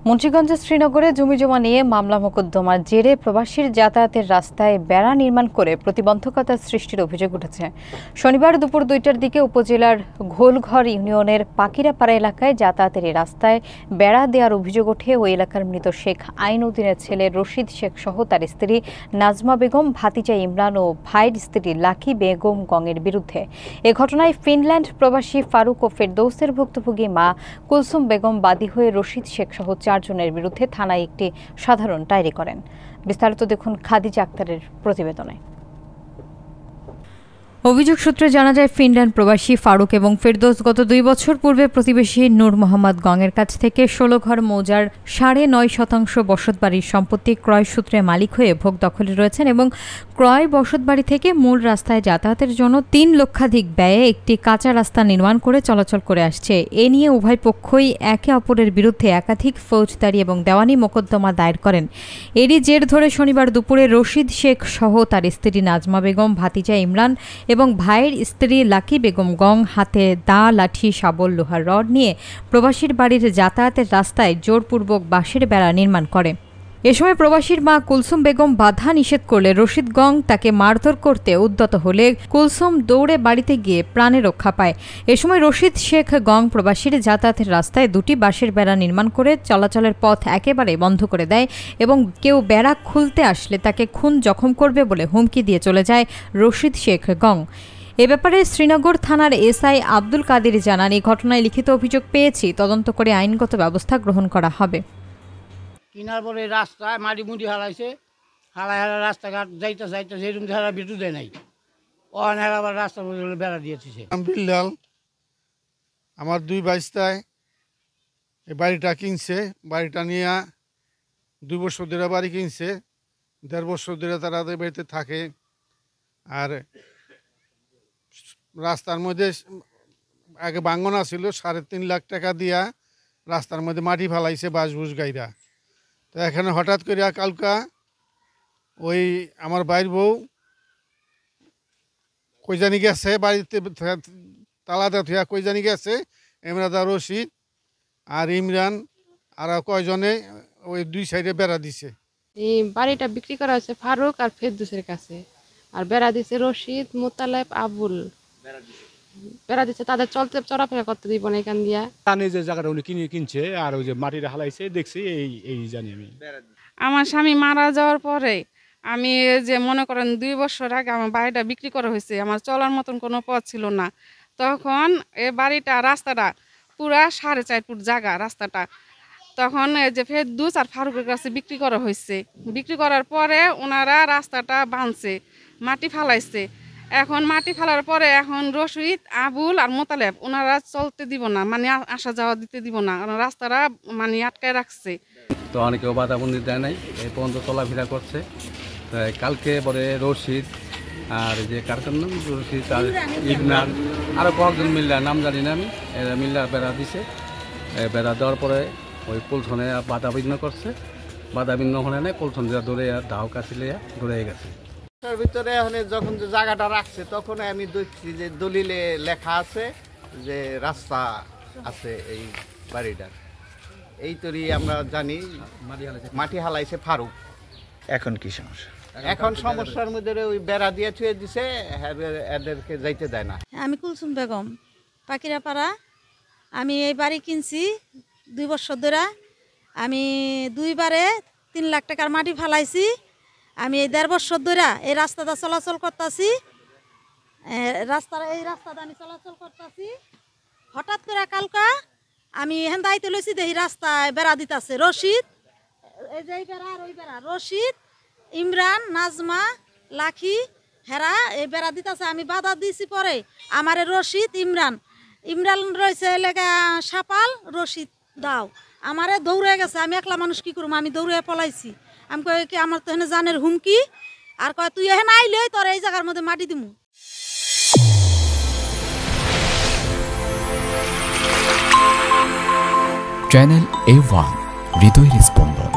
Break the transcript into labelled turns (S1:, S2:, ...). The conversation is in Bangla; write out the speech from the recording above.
S1: মুন্সিগঞ্জের শ্রীনগরে জমিজমা নিয়ে মামলা মোকদ্দমার জেরে প্রবাসীর যাতায়াতের রাস্তায় বেড়া নির্মাণ করে প্রতিবন্ধকতা সৃষ্টির অভিযোগ উঠেছে। শনিবার দুপুর ২টার দিকে উপজেলার ঘোলঘর ইউনিয়নের পাকিরাপাড়া এলাকায় যাতায়াতের এই রাস্তায় বেড়া দেওয়ার অভিযোগ ওঠে ওই এলাকার মৃত শেখ আইনউদ্দিনের ছেলে রশিদ শেখ সহ তার স্ত্রী নাজমা বেগম, ভাতিজা ইমরান ও ভাইয়ের স্ত্রী লাকি বেগম গংয়ের বিরুদ্ধে। এ ঘটনায় ফিনল্যান্ড প্রবাসী ফারুক ও ফেরদৌসের ভুক্তভোগী মা কুলসুম বেগম বাদী হয়ে রশিদ শেখ সহ ৪ জনের বিরুদ্ধে থানায় একটি সাধারণ ডায়েরি করেন। বিস্তারিত দেখুন খাদিজা আক্তারের প্রতিবেদনে। অভিযোগ সূত্রে জানা যায়, ফিনল্যান্ড প্রবাসী ফারুক এবং ফেরদৌস গত ২ বছর পূর্বে প্রতিবেশী নূর মোহাম্মদ গংয়ের কাছ থেকে ১৬ ঘর মৌজার ৯.৫% বসতবাড়ির সম্পত্তি ক্রয় সূত্রে মালিক হয়ে ভোগ দখলে রয়েছেন এবং ক্রয় বসতবাড়ি থেকে মূল রাস্তায় যাতায়াতের জন্য ৩ লক্ষাধিক ব্যয়ে একটি কাঁচা রাস্তা নির্মাণ করে চলাচল করে আসছে। এ নিয়ে উভয় পক্ষই একে অপরের বিরুদ্ধে একাধিক ফৌজদারি এবং দেওয়ানি মোকদ্দমা দায়ের করেন। এরই জের ধরে শনিবার দুপুরে রশিদ শেখ সহ তার স্ত্রী নাজমা বেগম, ভাতিজা ইমরান এবং ভাইয়ের স্ত্রী লাকি বেগম গং হাতে দা, লাঠি, শাবল, লোহার রড নিয়ে প্রবাসীর বাড়ির যাতায়াতের রাস্তায় জোরপূর্বক বাঁশের বেড়া নির্মাণ করে। এ সময় প্রবাসীর মা কুলসুম বেগম বাধা নিষেধ করলে রশিদ গং তাকে মারধর করতে উদ্যত হলে কুলসুম দৌড়ে বাড়িতে গিয়ে প্রাণে রক্ষা পায়। এ সময় রশিদ শেখ গং প্রবাসীর যাতায়াতের রাস্তায় ২টি বাঁশের বেড়া নির্মাণ করে চলাচলের পথ একেবারে বন্ধ করে দেয় এবং কেউ বেড়া খুলতে আসলে তাকে খুন জখম করবে বলে হুমকি দিয়ে চলে যায় রশিদ শেখ গং। এ ব্যাপারে শ্রীনগর থানার এসআই আব্দুল কাদের জানান, এই ঘটনায় লিখিত অভিযোগ পেয়েছি, তদন্ত করে আইনগত ব্যবস্থা গ্রহণ করা হবে।
S2: কিনার পরে রাস্তায় মাটি মুটি হারাইছে, হারাই রাস্তাঘাট যাইতে যাইতে যেরকম হারা বিটু দেয় নাই, অনেক আবার রাস্তার মধ্যে বেড়া দিয়েছে।
S3: বিল্লাল আমার 2 বাইস্তায় এই বাড়িটা কিনছে, বাড়িটা নিয়ে 2 বছর ধরে বাড়ি কিনছে, 1.5 বছর ধরে তারা বাড়িতে থাকে। আর রাস্তার মধ্যে আগে বাঙ্গনা ছিল, 3.5 লাখ টাকা দিয়া রাস্তার মধ্যে মাটি ফালাইছে বাঁশবুস গাইরা। তো এখানে হঠাৎ করে কালকা ওই আমার বাইর বউ কই জানি গেছে, বাড়িতে তালাতে থুয়া কই জানি গেছে, এমরাদা, রশিদ আর ইমরান আর কয়জনে ওই 2 সাইডে বেড়া দিছে।
S4: এই বাড়িটা বিক্রি করা হয়েছে ফারুক আর ফেরদৌসের কাছে, আর বেড়া দিছে রশিদ, মোতালেব, আবুল বেড়া দিচ্ছে, তাদের চলতে চলাফেরা করতে দিব না এখান দিয়া।
S5: জানি যে জায়গাটা উনি কিনছে আর ওই যে মাটিটা হালাইছে দেখছি, এই জানি আমি।
S6: আমার স্বামী মারা যাওয়ার পরে আমি যে মনে করেন 2 বছর আগে আমার বাড়িটা বিক্রি করা হয়েছে, আমার চলার মতন কোনো পথ ছিল না। তখন এ বাড়িটা রাস্তাটা পুরা 4.5 ফুট জায়গা রাস্তাটা, তখন যে ফেরদৌস আর ফারুকের কাছে বিক্রি করা হয়েছে। বিক্রি করার পরে ওনারা রাস্তাটা বাঁধছে, মাটি ফালাইছে। এখন মাটি ফেলার পরে এখন রশিদ, আবুল আর মোতালেব ওনারা চলতে দিব না, মানে আসা যাওয়া দিতে দিব না, রাস্তাটা মানে আটকায় রাখছে।
S7: তো অনেকেও বাধাবন্দি দেয় নাই, এই পর্যন্ত চলাফেরা করছে। কালকে পরে রশিদ আর যে কারখার নাম রশিদ আর ইমরান আরও কয়েকজন মিল্লা, নাম জানি না আমি, মিল্লা বেড়া দিছে। বেড়া দেওয়ার পরে ওই পুলথনে বাধা বিঘ্ন করছে, বাধা বিঘ্ন হলে নাই পুলথন যা দৌড়ে ধাও কাছিলে দৌড়ে গেছে।
S2: ভিতরে যখন যে জায়গাটা রাখছে তখন আমি দেখছি যে দলিলে লেখা আছে যে রাস্তা আছে এই বাড়িটার। এই তরি আমরা জানি মাটি হালাইছে ফারুক।
S8: এখন কি সমস্যা?
S2: এখন সমস্যার মধ্যে ওই বেড়া দিয়ে ছুঁয়ে দিছে, এদেরকে যাইতে দেয় না।
S9: আমি কুলসুম বেগম, পাকিরাপাড়া। আমি এই বাড়ি কিনছি 2 বছর ধরে। আমি 2 বারে 3 লাখ টাকার মাটি ফালাইছি। আমি এই 1.5 বছর ধরে এই রাস্তাটা চলাচল করতেছি, এই রাস্তাটা আমি চলাচল করতেছি। হঠাৎ করে কালকা আমি এখান দায়িত্ব লইছি, দেখি রাস্তায় বেড়া দিতেছে রশিদ, এই যে বেড়া আর ওই বেড়া, রশিদ, ইমরান, নাজমা, লাখি, হেরা এই বেড়া দিতেছে। আমি বাধা দিছি, পরে আমার রশিদ, ইমরান রয়েছে এলাকা সাপাল, রশিদ দাও, আমারে দৌড়ে গেছে। আমি একলা মানুষ কি করবো, আমি দৌড়ে পলাইছি। আমি কই কি আমার তো এখানে জানের হুমকি, আর কয় তুই এখানে আইলে তোর এই জায়গার মধ্যে মাটি দিমু।
S10: চ্যানেল A1 হৃদয়ের স্পন্দন।